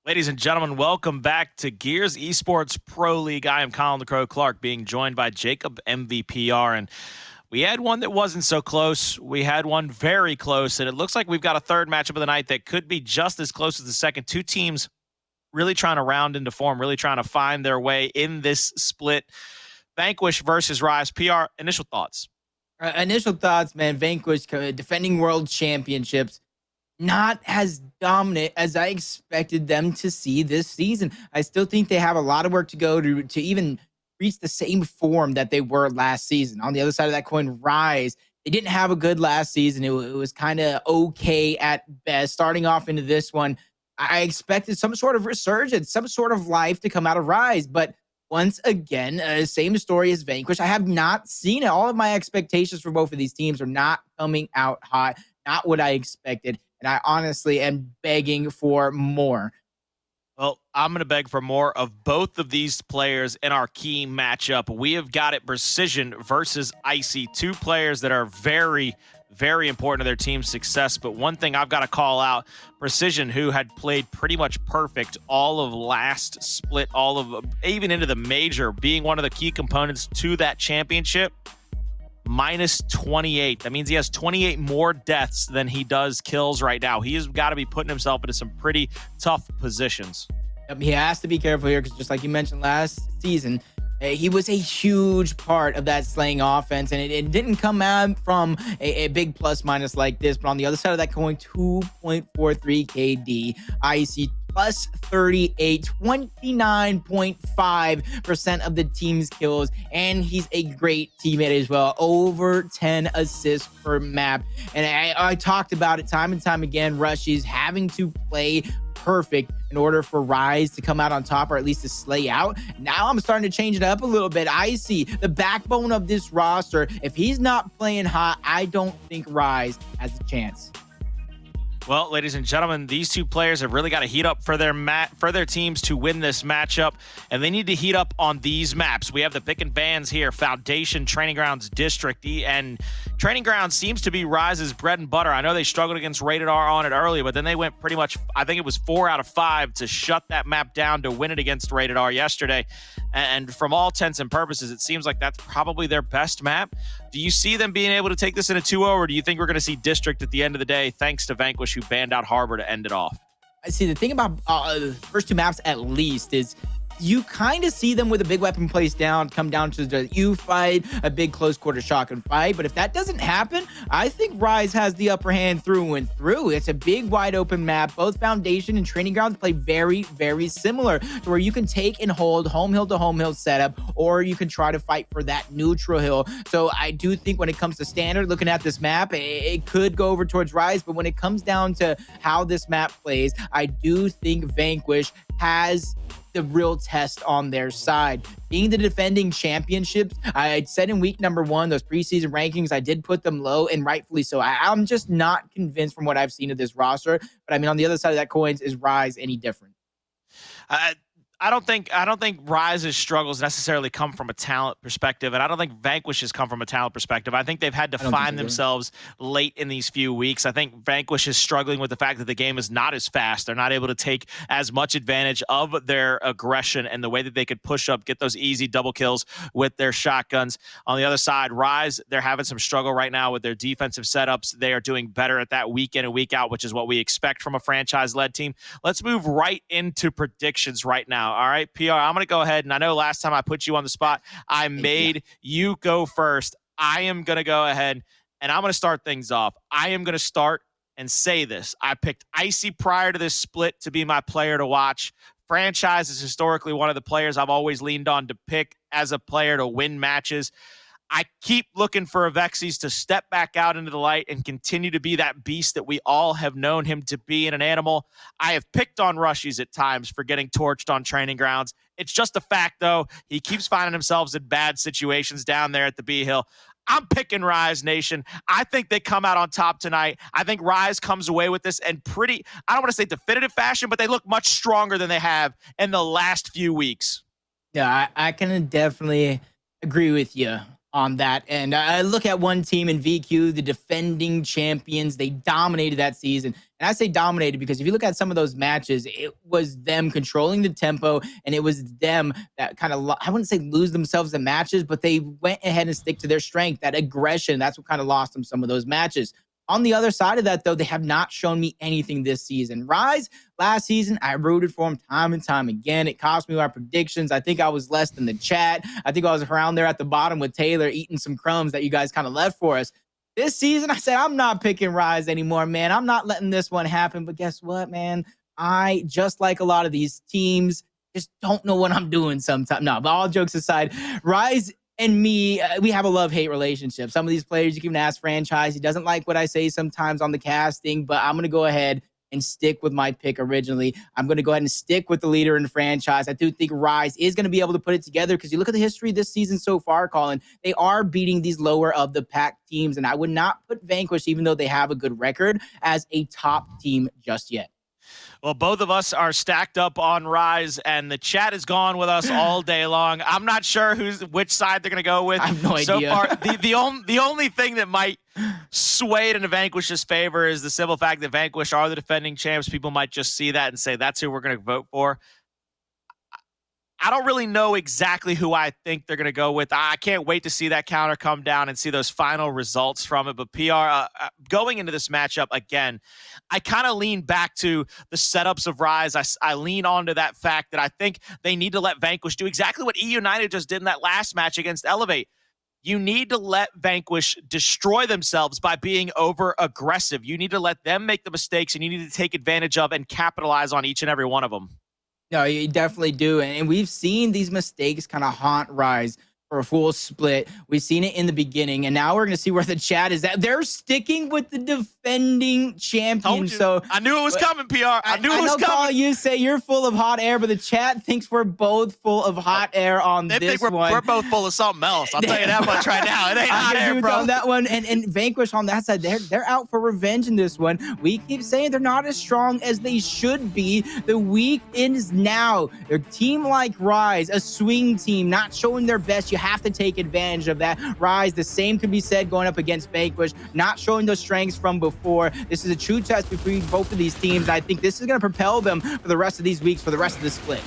Ladies and gentlemen, welcome back to Gears Esports Pro League. I am Colin the Crow Clark, being joined by Jacob MVPR, and we had one that wasn't so close. We had one very close, and it looks like we've got a third matchup of the night that could be just as close as the second. Two teams really trying to round into form, really trying to find their way in this split. Vanquish versus Rise. PR, initial thoughts. Initial thoughts, man. Vanquish defending world championships, not as dominant as I expected them to see this season. I still think they have a lot of work to go to even reach the same form that they were last season. On the other side of that coin, Rise, they didn't have a good last season. It was kind of okay at best. Starting off into this one, I expected some sort of resurgence, some sort of life to come out of Rise, but once again, same story as Vanquish. I have not seen it. All of my expectations for both of these teams are not coming out hot, not what I expected. And I honestly am begging for more. Well, I'm going to beg for more of both of these players in our key matchup. We have got it Precision versus Icy, two players that are very, very important to their team's success. But one thing I've got to call out, Precision, who had played pretty much perfect all of last split, all of even into the major, being one of the key components to that championship, minus 28. That means he has 28 more deaths than he does kills right now. He has got to be putting himself into some pretty tough positions. He has to be careful here because just like you mentioned last season, he was a huge part of that slaying offense, and it didn't come out from a big plus minus like this. But on the other side of that coin, 2.43 KD, Icy plus 38, 29.5% of the team's kills, and he's a great teammate as well. Over 10 assists per map. And I talked about it time and time again. Rushiez having to play perfect in order for Rise to come out on top, or at least to slay out. Now I'm starting to change it up a little bit. Icy, the backbone of this roster, if he's not playing hot, I don't think Rise has a chance. Well, ladies and gentlemen, these two players have really got to heat up for their teams to win this matchup, and they need to heat up on these maps. We have the pick and bans here: Foundation, Training Grounds, District, and Training Grounds seems to be Rise's bread and butter. I know they struggled against Rated R on it early, but then they went pretty much, I think it was 4 out of 5 to shut that map down to win it against Rated R yesterday. And from all intents and purposes, it seems like that's probably their best map. Do you see them being able to take this in a 2-0, or do you think we're going to see District at the end of the day, thanks to Vanquish, who banned out Harbor to end it off? I see. The thing about the first two maps, at least, is you kind of see them with a big weapon placed down, come down to the U fight, a big close quarter shotgun fight. But if that doesn't happen, I think Rise has the upper hand through and through. It's a big, wide open map. Both Foundation and Training Grounds play very, very similar, to where you can take and hold home hill to home hill setup, or you can try to fight for that neutral hill. So I do think when it comes to standard, looking at this map, it could go over towards Rise. But when it comes down to how this map plays, I do think Vanquish has the real test on their side. Being the defending championships, I said in week number 1, those preseason rankings, I did put them low, and rightfully so. I'm just not convinced from what I've seen of this roster. But I mean, on the other side of that coin, is Rise any different? I don't think Rise's struggles necessarily come from a talent perspective, and I don't think Vanquish's come from a talent perspective. I think they've had to find themselves late in these few weeks. I think Vanquish is struggling with the fact that the game is not as fast. They're not able to take as much advantage of their aggression and the way that they could push up, get those easy double kills with their shotguns. On the other side, Rise, they're having some struggle right now with their defensive setups. They are doing better at that week in and week out, which is what we expect from a franchise-led team. Let's move right into predictions right now. All right, PR, I'm going to go ahead, and I know last time I put you on the spot, I made you go first. I am going to go ahead, and I'm going to start things off. I am going to start and say this. I picked Icy prior to this split to be my player to watch. Franchise is historically one of the players I've always leaned on to pick as a player to win matches. I keep looking for Avexys to step back out into the light and continue to be that beast that we all have known him to be in an animal. I have picked on Rushiez at times for getting torched on Training Grounds. It's just a fact, though. He keeps finding himself in bad situations down there at the B Hill. I'm picking Rise Nation. I think they come out on top tonight. I think Rise comes away with this in pretty, I don't want to say definitive fashion, but they look much stronger than they have in the last few weeks. Yeah, I can definitely agree with you on that. And I look at one team in VQ, the defending champions. They dominated that season. And I say dominated because if you look at some of those matches, it was them controlling the tempo, and it was them that kind of, I wouldn't say lose themselves in matches, but they went ahead and stick to their strength, that aggression. That's what kind of lost them some of those matches. On the other side of that, though, they have not shown me anything this season. Rise, last season, I rooted for him time and time again. It cost me my predictions. I think I was less than the chat. I think I was around there at the bottom with Taylor eating some crumbs that you guys kind of left for us. This season, I said, I'm not picking Rise anymore, man. I'm not letting this one happen. But guess what, man? I, just like a lot of these teams, just don't know what I'm doing sometimes. No, but all jokes aside, Rise and me, we have a love-hate relationship. Some of these players, you can even ask Franchise. He doesn't like what I say sometimes on the casting, but I'm going to go ahead and stick with my pick originally. I'm going to go ahead and stick with the leader in Franchise. I do think Rise is going to be able to put it together because you look at the history this season so far, Colin, they are beating these lower of the pack teams, and I would not put Vanquish, even though they have a good record, as a top team just yet. Well, both of us are stacked up on Rise, and the chat is gone with us all day long. I'm not sure which side they're going to go with. I have no idea. So far, the only thing that might sway it into Vanquish's favor is the simple fact that Vanquish are the defending champs. People might just see that and say, that's who we're going to vote for. I don't really know exactly who I think they're going to go with. I can't wait to see that counter come down and see those final results from it. But PR, going into this matchup, again, I kind of lean back to the setups of Rise. I lean onto that fact that I think they need to let Vanquish do exactly what E United just did in that last match against Elevate. You need to let Vanquish destroy themselves by being over-aggressive. You need to let them make the mistakes, and you need to take advantage of and capitalize on each and every one of them. No, you definitely do. And we've seen these mistakes kind of haunt Rise for a full split. We've seen it in the beginning, and now we're going to see where the chat is at. They're sticking with the defending champion. So I knew it was coming, PR. I knew it was coming. Paul, you say you're full of hot air, but the chat thinks we're both full of hot air on this one. They think we're both full of something else. I'll tell you that much right now. It ain't hot air, bro. On that one, and Vanquish on that side, they're out for revenge in this one. We keep saying they're not as strong as they should be. The week ends now. A team like Rise, a swing team, not showing their best. You have to take advantage of that. Rise, the same could be said going up against Vanquish, not showing those strengths from before. This is a true test between both of these teams. I think this is going to propel them for the rest of these weeks, for the rest of the split.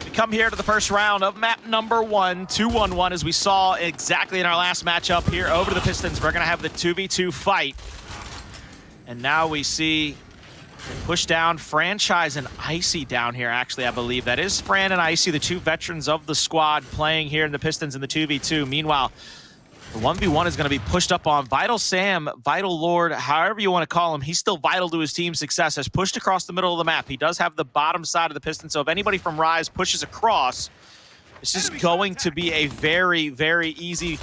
We come here to the first round of map number 1, 2-1-1, as we saw exactly in our last matchup here over to the Pistons. We're going to have the 2v2 fight. And now we see push down Franchise and Icy down here, actually, I believe. That is Fran and Icy, the two veterans of the squad playing here in the Pistons in the 2v2. Meanwhile, the 1v1 is going to be pushed up on Vital Sam, Vital Lord, however you want to call him. He's still vital to his team's success, has pushed across the middle of the map. He does have the bottom side of the Pistons, so if anybody from Rise pushes across, this is going to be a very, very easy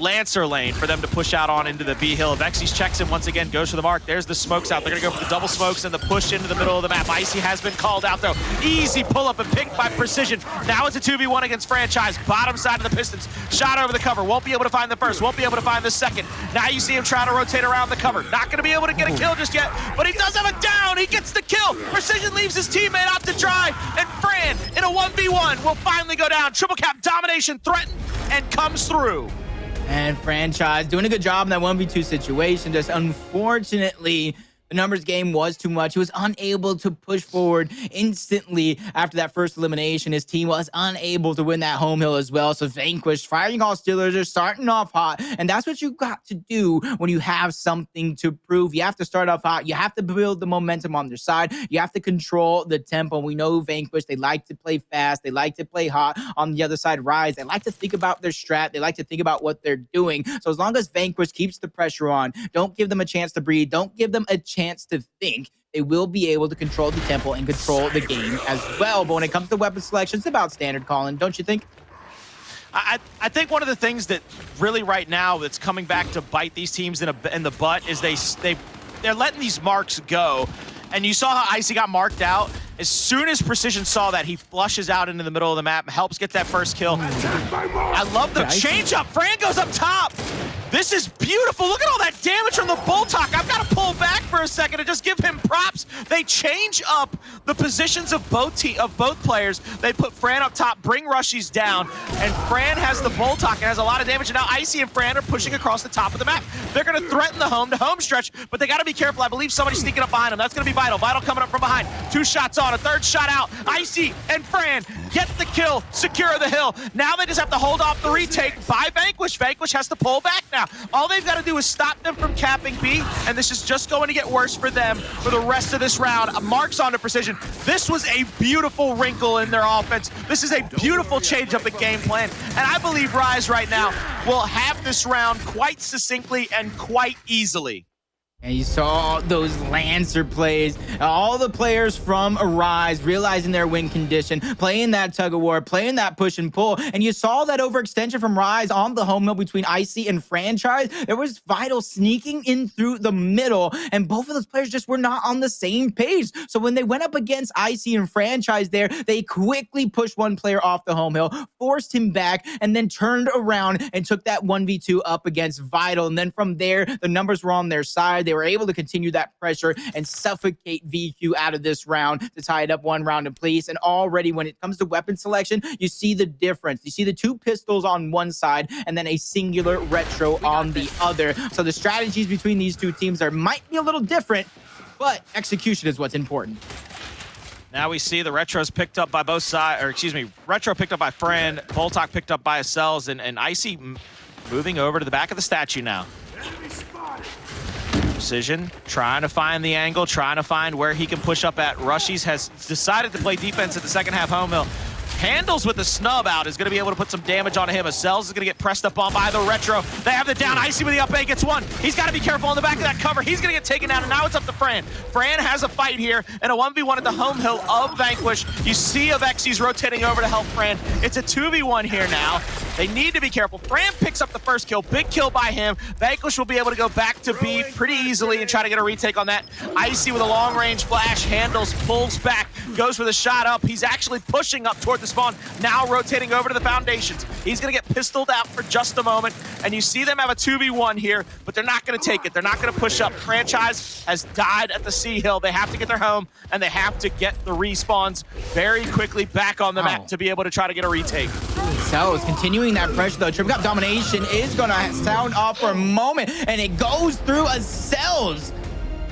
Lancer lane for them to push out on into the B hill. Avexys checks in once again, goes for the mark. There's the smokes out. They're going to go for the double smokes and the push into the middle of the map. Icy has been called out, though. Easy pull-up and picked by Precision. Now it's a 2v1 against Franchise. Bottom side of the Pistons. Shot over the cover. Won't be able to find the first. Won't be able to find the second. Now you see him trying to rotate around the cover. Not going to be able to get a kill just yet, but he does have a down. He gets the kill. Precision leaves his teammate out to dry, and Fran in a 1v1 will finally go down. Triple cap domination threatened and comes through. And Franchise doing a good job in that 1v2 situation. Just unfortunately, the numbers game was too much. He was unable to push forward instantly after that first elimination. His team was unable to win that home hill as well. So Vanquish, firing all Steelers, are starting off hot. And that's what you got to do when you have something to prove. You have to start off hot. You have to build the momentum on their side. You have to control the tempo. We know Vanquish, they like to play fast. They like to play hot. On the other side, Rise, they like to think about their strat. They like to think about what they're doing. So as long as Vanquish keeps the pressure on, don't give them a chance to breathe, don't give them a chance to think, they will be able to control the tempo and control the game as well. But when it comes to weapon selection, it's about standard, Colin, don't you think? I think one of the things that really right now that's coming back to bite these teams in the butt is they're letting these marks go. And you saw how Icy got marked out. As soon as Precision saw that, he flushes out into the middle of the map, helps get that first kill. I love the change up. Fran goes up top. This is beautiful. Look at all that damage from the Boltok. I've got to pull back for a second and just give him props. They change up the positions of both players. They put Fran up top, bring Rushiez down, and Fran has the Boltok and has a lot of damage. And now Icy and Fran are pushing across the top of the map. They're going to threaten the home stretch, but they got to be careful. I believe somebody's sneaking up behind them. That's going to be Vital. Vital coming up from behind. 2 shots on, a 3rd shot out. Icy and Fran get the kill, secure the hill. Now they just have to hold off the retake by Vanquish. Vanquish has to pull back now. All they've got to do is stop them from capping B, and this is just going to get worse for them for the rest of this round. Marks on to precision. This was a beautiful wrinkle in their offense. This is a beautiful change up in game plan, and I believe Rise right now will have this round quite succinctly and quite easily. And you saw those Lancer plays, all the players from Arise realizing their win condition, playing that tug of war, playing that push and pull. And you saw that overextension from Rise on the home hill between Icy and Franchise. There was Vital sneaking in through the middle, and both of those players just were not on the same page. So when they went up against Icy and Franchise there, they quickly pushed one player off the home hill, forced him back, and then turned around and took that 1v2 up against Vital. And then from there, the numbers were on their side. They were able to continue that pressure and suffocate VQ out of this round to tie it up 1 round in place. And already when it comes to weapon selection, you see the difference. You see the 2 pistols on one side and then a singular retro on the other. So the strategies between these 2 teams might be a little different, but execution is what's important. Now we see the retros picked up by both sides, or excuse me, retro picked up by Fran, Boltok picked up by Acells, and Icy moving over to the back of the statue now. Precision, trying to find the angle, trying to find where he can push up at. Rushiez has decided to play defense at the second half home hill. Hndles with the snub out is going to be able to put some damage on him. Acells is going to get pressed up on by the retro. They have the down. Icy with the up A gets 1. He's got to be careful on the back of that cover. He's going to get taken down, and now it's up to Fran. Fran has a fight here, and a 1v1 at the home hill of Vanquish. You see Avexys rotating over to help Fran. It's a 2v1 here now. They need to be careful. Fran picks up the first kill. Big kill by him. Vanquish will be able to go back to B pretty easily and try to get a retake on that. Icy with a long-range flash. Hndles pulls back, goes for the shot up. He's actually pushing up toward the spawn, now rotating over to the foundations. He's going to get pistoled out for just a moment, and you see them have a 2v1 here, but they're not going to take it. They're not going to push up. Franchise has died at the C hill. They have to get their home, and they have to get the respawns very quickly back on the map to be able to try to get a retake. So it's continuing that pressure, though. Triple Cup domination is going to sound off for a moment, and it goes through Acells.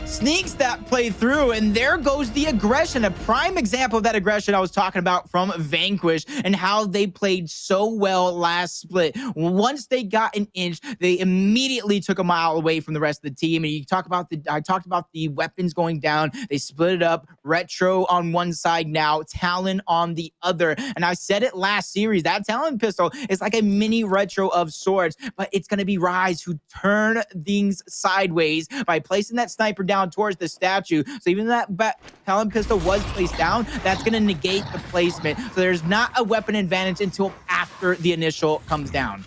Sneaks that play through, and there goes the aggression. A prime example of that aggression I was talking about from Vanquish and how they played so well last split. Once they got an inch, they immediately took a mile away from the rest of the team. And I talked about the weapons going down. They split it up. Retro on one side now, Talon on the other. And I said it last series, that Talon pistol is like a mini retro of sorts, but it's going to be Rise who turn things sideways by placing that sniper down towards the statue. So even though that Talon pistol was placed down, that's going to negate the placement. So there's not a weapon advantage until after the initial comes down.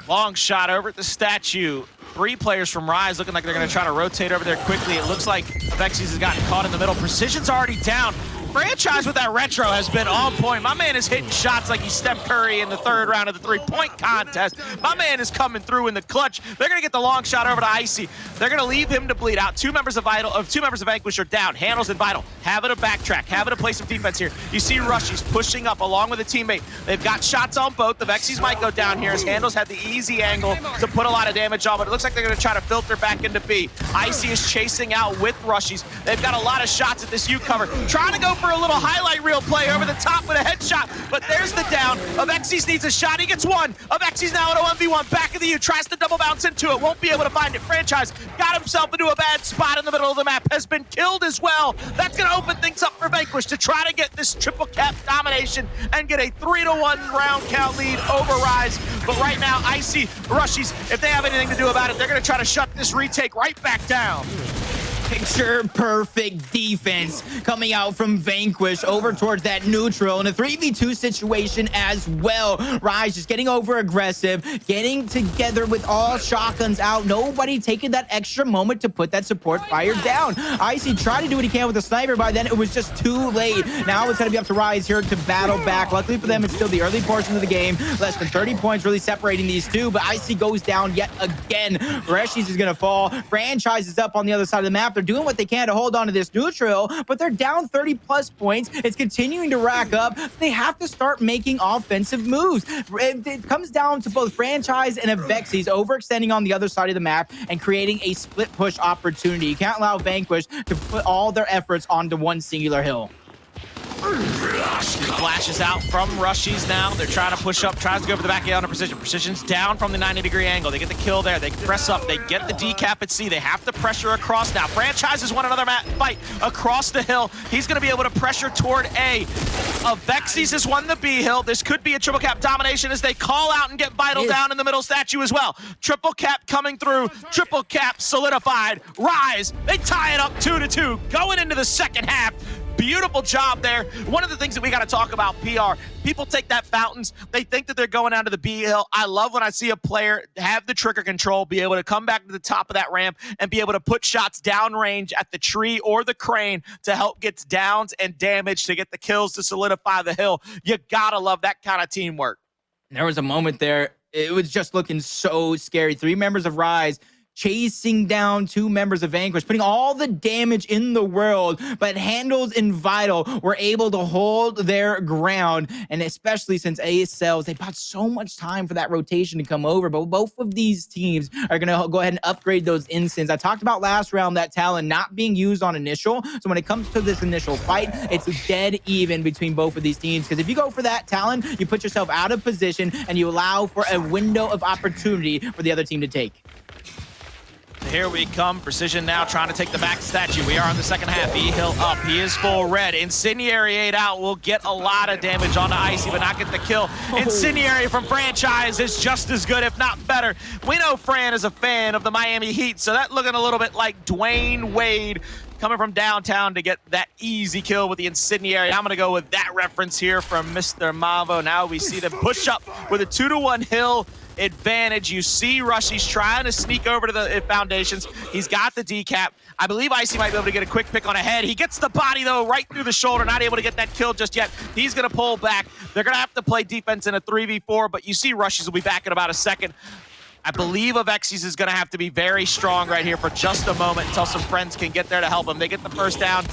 Long shot over at the statue. 3 players from Rise looking like they're going to try to rotate over there quickly. It looks like Avexys has gotten caught in the middle. Precision's already down. Franchise with that retro has been on point. My man is hitting shots like he's Steph Curry in the 3rd round of the 3-point contest. My man is coming through in the clutch. They're going to get the long shot over to Icy. They're going to leave him to bleed out. 2 members of Vanquish are down. Hndles and Vital having to backtrack, having to play some defense here. You see Rushiez pushing up along with a teammate. They've got shots on both. The Avexys might go down here as Hndles had the easy angle to put a lot of damage on, but it looks like they're going to try to filter back into B. Icy is chasing out with Rushiez. They've got a lot of shots at this U cover. Trying to go for a little highlight reel play over the top with a headshot, but there's the down. Avexys needs a shot. He gets 1. Avexys now at a 1v1. Back of the U. Tries to double bounce into it. Won't be able to find it. Franchise got himself into a bad spot in the middle of the map. Has been killed as well. That's going to open things up for Vanquish to try to get this triple cap domination and get a 3-1 round count lead over Rise. But right now, Icy, Rushiez, if they have anything to do about it, they're going to try to shut this retake right back down. Picture perfect defense coming out from Vanquish over towards that neutral in a 3v2 situation as well. Rise just getting over aggressive, getting together with all shotguns out. Nobody taking that extra moment to put that support fire down. Icy tried to do what he can with the sniper, but then it was just too late. Now it's going to be up to Rise here to battle back. Luckily for them, it's still the early portion of the game. Less than 30 points really separating these two, but Icy goes down yet again. Rushiez is going to fall. Franchis is up on the other side of the map. They're doing what they can to hold on to this neutral, but they're down 30 plus points. It's continuing to rack up. They have to start making offensive moves. It comes down to both Franchis and Avexys overextending on the other side of the map and creating a split push opportunity. You can't allow Vanquish to put all their efforts onto one singular hill. Flashes out from Rushiez now. They're trying to push up, tries to go for the back on Precision. Precision's down from the 90-degree angle. They get the kill there. They press up. They get the decap at C. They have to pressure across now. Franchis has won another fight across the hill. He's going to be able to pressure toward A. Avexys has won the B hill. This could be a triple cap domination as they call out and get Vital down in the middle statue as well. Triple cap coming through. Triple cap solidified. Rise. They tie it up 2-2 going into the second half. Beautiful job there. One of the things that we got to talk about, PR, people take that fountains. They think that they're going down to the B hill. I love when I see a player have the trigger control, be able to come back to the top of that ramp and be able to put shots downrange at the tree or the crane to help get downs and damage to get the kills to solidify the hill. You got to love that kind of teamwork. There was a moment there. It was just looking so scary. 3 members of Rise chasing down 2 members of Vanquish, putting all the damage in the world, but Hndles and Vital were able to hold their ground, and especially since Acells, they bought so much time for that rotation to come over, but both of these teams are going to go ahead and upgrade those instants. I talked about last round that Talon not being used on initial, so when it comes to this initial fight, it's dead even between both of these teams, because if you go for that Talon, you put yourself out of position, and you allow for a window of opportunity for the other team to take. Here we come. Precision now trying to take the back statue. We are in the second half. E-Hill up. He is full red. Incendiary 8 out will get a lot of damage onto Icy, but not get the kill. Incendiary from Franchis is just as good, if not better. We know Fran is a fan of the Miami Heat, so that looking a little bit like Dwayne Wade coming from downtown to get that easy kill with the Incendiary. I'm going to go with that reference here from Mr. Mavo. Now we see them push up with a 2-1 hill advantage. You see Rushiez trying to sneak over to the foundations. He's got the decap. I believe Icy might be able to get a quick pick on a head. He gets the body, though, right through the shoulder. Not able to get that kill just yet. He's going to pull back. They're going to have to play defense in a 3v4, but you see Rushiez will be back in about a second. I believe Avexys is going to have to be very strong right here for just a moment until some friends can get there to help him. They get the first down.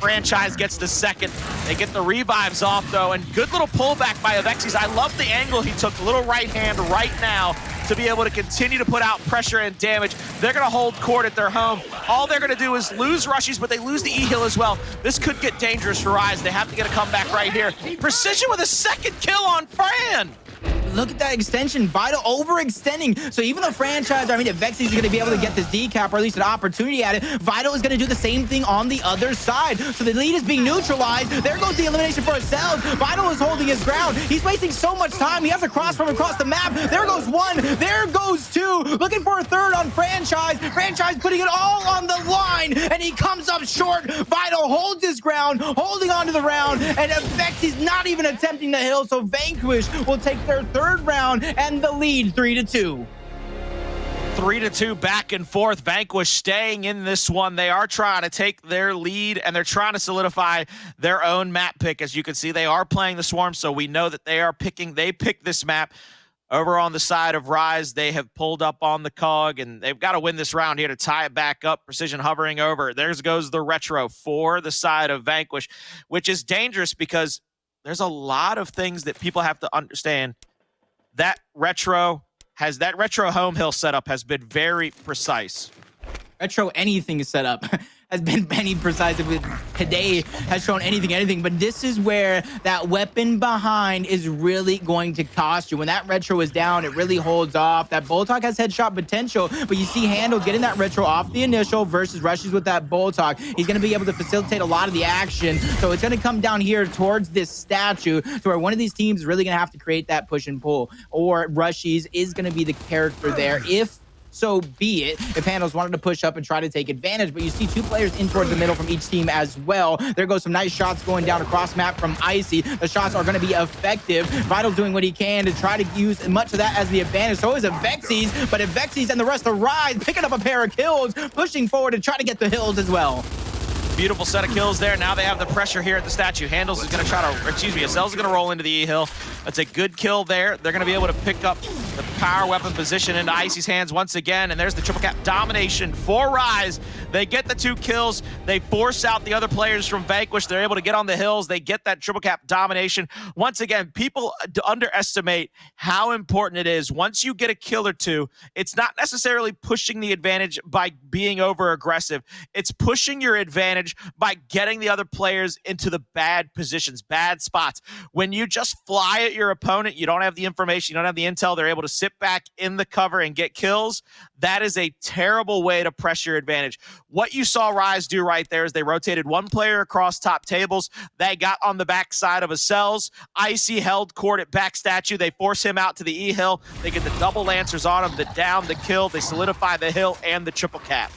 Franchis gets the second. They get the revives off, though, and good little pullback by Avexys. I love the angle he took, little right hand right now to be able to continue to put out pressure and damage. They're going to hold court at their home. All they're going to do is lose Rushiez, but they lose the E-Hill as well. This could get dangerous for Rise. They have to get a comeback right here. Precision with a second kill on Fran. Look at that extension. Vital overextending. So even though Avexys is going to be able to get this decap, or at least an opportunity at it, Vital is going to do the same thing on the other side. So the lead is being neutralized. There goes the elimination for Acells. Vital is holding his ground. He's wasting so much time. He has to cross from across the map. There goes 1. There goes 2. Looking for a third on Franchis. Franchis putting it all on the line, and he comes up short. Vital holds his ground, holding on to the round, and Avexys not even attempting the hill, so Vanquish will take their third round and the lead 3-2. 3-2 back and forth. Vanquish staying in this one. They are trying to take their lead, and they're trying to solidify their own map pick. As you can see, they are playing the Swarm, so we know that they picked this map. Over on the side of Rise, they have pulled up on the cog, and they've got to win this round here to tie it back up. Precision hovering over. There goes the retro for the side of Vanquish, which is dangerous because there's a lot of things that people have to understand. That retro home hill setup has been very precise. Retro anything is set up has been very precise. Today has shown anything, but this is where that weapon behind is really going to cost you. When that retro is down, it really holds off. That Boltok has headshot potential, but you see Hndles getting that retro off the initial versus Rushiez with that Boltok. He's going to be able to facilitate a lot of the action, so it's going to come down here towards this statue to where one of these teams is really going to have to create that push and pull, or Rushiez is going to be the character there. If so be it if Hndles wanted to push up and try to take advantage. But you see 2 players in towards the middle from each team as well. There goes some nice shots going down across map from Icy. The shots are going to be effective. Vital's doing what he can to try to use much of that as the advantage. So is Avexys, but Avexys and the rest of Rise picking up a pair of kills, pushing forward to try to get the hills as well. Beautiful set of kills there. Now they have the pressure here at the statue. Hndles is going to try to, Acells is going to roll into the E-Hill. That's a good kill there. They're going to be able to pick up the power weapon position into Icy's hands once again. And there's the triple cap domination for Rise. They get the 2 kills. They force out the other players from Vanquish. They're able to get on the hills. They get that triple cap domination. Once again, people underestimate how important it is. Once you get a kill or 2, it's not necessarily pushing the advantage by being over aggressive. It's pushing your advantage by getting the other players into the bad positions, bad spots. When you just fly at your opponent, you don't have the information, you don't have the intel, they're able to sit back in the cover and get kills. That is a terrible way to press your advantage. What you saw Rise do right there is they rotated 1 player across top tables. They got on the back side of Acells. Icy held court at back statue. They force him out to the E-Hill. They get the double lancers on him, the down, the kill. They solidify the hill and the triple cap.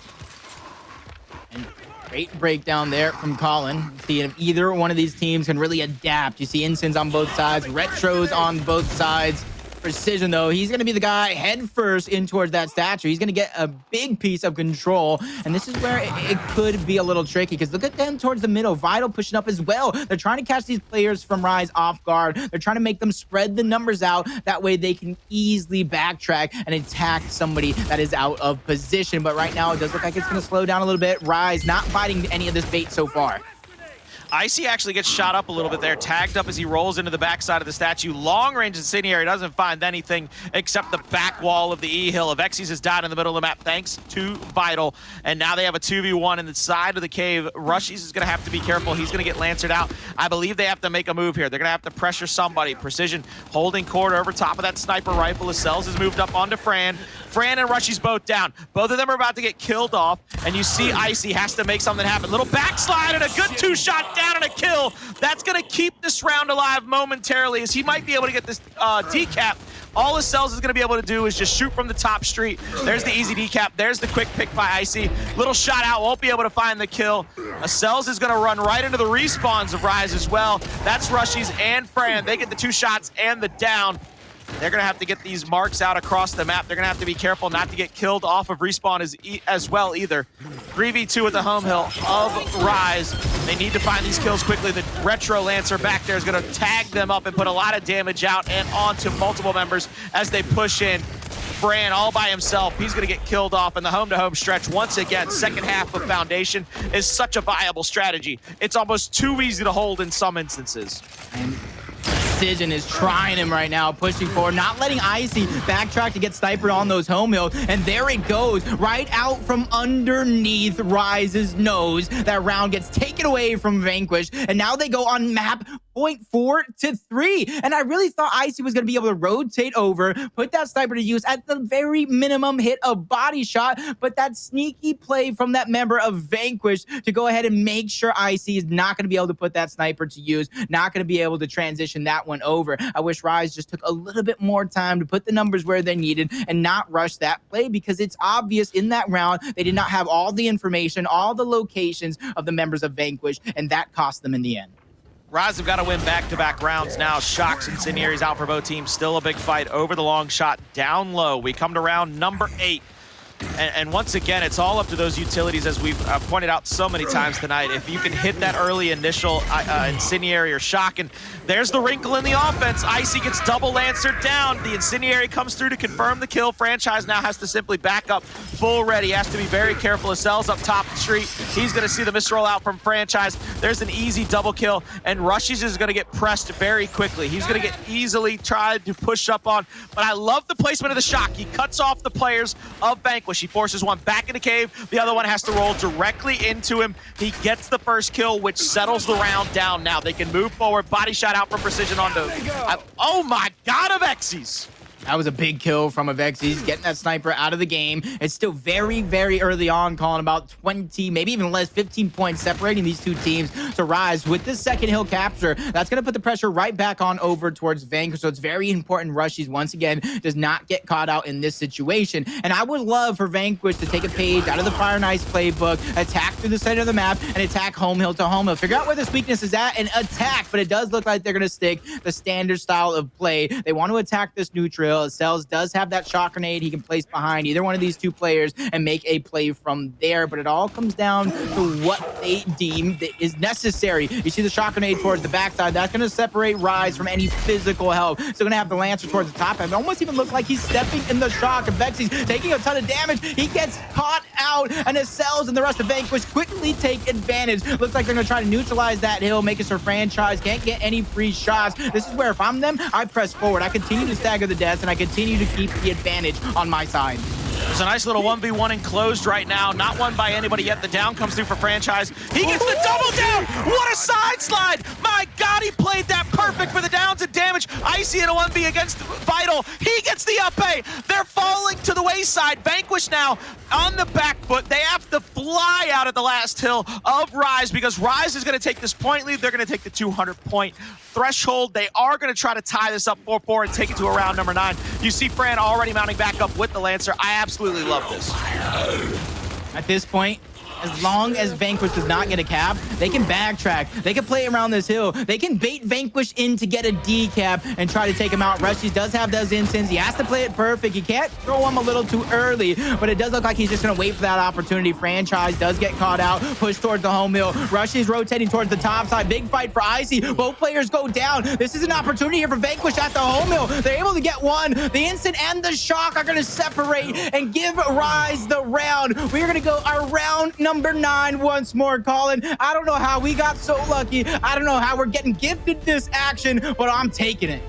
And great breakdown there from Colin. See if either one of these teams can really adapt. You see Ensigns on both sides, Retros on both sides. Precision, though, he's going to be the guy head first in towards that statue. He's going to get a big piece of control, and this is where it could be a little tricky, because look at them towards the middle. Vital pushing up as well. They're trying to catch these players from Rise off guard. They're trying to make them spread the numbers out. That way they can easily backtrack and attack somebody that is out of position. But right now, it does look like it's going to slow down a little bit. Rise not biting any of this bait so far. Icy actually gets shot up a little bit there, tagged up as he rolls into the backside of the statue. Long-range incendiary doesn't find anything except the back wall of the E-Hill. Avexys has died in the middle of the map thanks to Vital, and now they have a 2v1 in the side of the cave. Rushiez is going to have to be careful. He's going to get lancered out. I believe they have to make a move here. They're going to have to pressure somebody. Precision holding court over top of that sniper rifle. Acells has moved up onto Fran. Fran and Rushiez both down. Both of them are about to get killed off, and you see Icy has to make something happen. Little backslide and a good 2-shot down and a kill. That's going to keep this round alive momentarily, as he might be able to get this decap. All Acells is going to be able to do is just shoot from the top street. There's the easy decap. There's the quick pick by Icy. Little shot out, won't be able to find the kill. Acells is going to run right into the respawns of Rise as well. That's Rushiez and Fran. They get the 2 shots and the down. They're going to have to get these marks out across the map. They're going to have to be careful not to get killed off of respawn as well either. 3v2 at the home hill of Rise. They need to find these kills quickly. The Retro Lancer back there is going to tag them up and put a lot of damage out and onto multiple members as they push in. Fran all by himself. He's going to get killed off in the home-to-home stretch. Once again, second half of Foundation is such a viable strategy. It's almost too easy to hold in some instances. And Precision is trying him right now, pushing forward, not letting Icy backtrack to get snipered on those home hills. And there it goes, right out from underneath Rise's nose. That round gets taken away from Vanquish, and now they go on map 0.4 to 3. And I really thought Icy was going to be able to rotate over, put that sniper to use, at the very minimum hit a body shot, but that sneaky play from that member of Vanquish to go ahead and make sure Icy is not going to be able to put that sniper to use, not going to be able to transition that one over. I wish Rise just took a little bit more time to put the numbers where they needed and not rush that play, because it's obvious in that round they did not have all the information, all the locations of the members of Vanquish, and that cost them in the end. Rise have got to win back-to-back rounds now. Shocks and Incendiaries out for both teams. Still a big fight over the long shot down low. We come to round number 8. And once again, it's all up to those utilities, as we've pointed out so many times tonight. If you can hit that early initial Incendiary or Shock, and there's the wrinkle in the offense. Icy gets double lancered down. The Incendiary comes through to confirm the kill. Franchis now has to simply back up full ready. He has to be very careful. Acells up top of the street. He's going to see the misroll out from Franchis. There's an easy double kill, and Rushiez is going to get pressed very quickly. He's going to get easily tried to push up on, but I love the placement of the Shock. He cuts off the players of Vanquish. He forces one back in the cave. The other one has to roll directly into him. He gets the first kill, which settles the round down. Now they can move forward. Body shot out from Precision onto... oh my God, Avexys! That was a big kill from Avexys, getting that sniper out of the game. It's still very, very early on, calling about 20, maybe even less, 15 points separating these two teams. So Rise, with this second hill capture, that's going to put the pressure right back on over towards Vanquish. So it's very important Rushiez, once again, does not get caught out in this situation. And I would love for Vanquish to take a page out of the Fire and Ice playbook, attack through the center of the map, and attack home hill to home hill. Figure out where this weakness is at and attack. But it does look like they're going to stick the standard style of play. They want to attack this neutral. Acells does have that shock grenade he can place behind either one of these two players and make a play from there, but it all comes down to what they deem that is necessary. You see the shock grenade towards the backside. That's going to separate Rise from any physical help. So going to have the Lancer towards the top. It almost even looks like he's stepping in the shock. Avexys taking a ton of damage. He gets caught out, and Acells and the rest of Vanquish quickly take advantage. Looks like they're going to try to neutralize that hill, make it so Franchis can't get any free shots. This is where if I'm them, I press forward. I continue to stagger the deaths, and I continue to keep the advantage on my side. There's a nice little 1v1 enclosed right now. Not won by anybody yet. The down comes through for Franchis. He gets the double down. What a side slide. My God, he played that perfect for the downs and damage. Icy in a 1v against Vital. He gets the up A. They're falling to the wayside. Vanquish now on the back foot. They have to fly out at the last hill of Rise because Rise is going to take this point lead. They're going to take the 200-point threshold. They are going to try to tie this up 4-4 and take it to a round number 9. You see Fran already mounting back up with the Lancer. I absolutely love this. At this point, as long as Vanquish does not get a cap, they can backtrack. They can play around this hill. They can bait Vanquish in to get a decap and try to take him out. Rushiez does have those instants. He has to play it perfect. He can't throw him a little too early, but it does look like he's just going to wait for that opportunity. Franchis does get caught out, pushed towards the home hill. Rushiez rotating towards the top side. Big fight for Icy. Both players go down. This is an opportunity here for Vanquish at the home hill. They're able to get one. The instant and the shock are going to separate and give Rise the round. We're going to go our round number 9 once more, Colin. I don't know how we got so lucky. I don't know how we're getting gifted this action, but I'm taking it.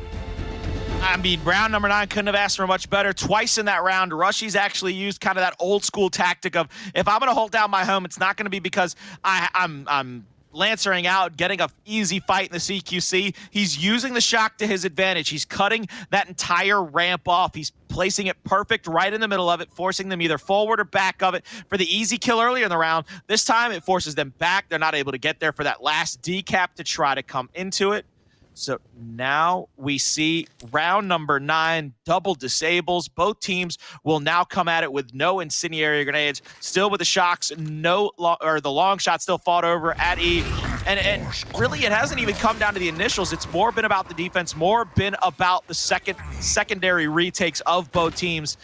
I mean, round number 9 couldn't have asked for much better. Twice in that round, Rushiez actually used kind of that old school tactic of, if I'm going to hold down my home, it's not going to be because I'm lancering out, getting a easy fight in the CQC. He's using the shock to his advantage. He's cutting that entire ramp off. He's placing it perfect right in the middle of it, forcing them either forward or back of it for the easy kill earlier in the round. This time it forces them back. They're not able to get there for that last decap to try to come into it. So now we see round number 9, double disables. Both teams will now come at it with no incendiary grenades, still with the shocks, the long shot still fought over at E. And really, it hasn't even come down to the initials. It's more been about the defense, more been about the secondary retakes of both teams.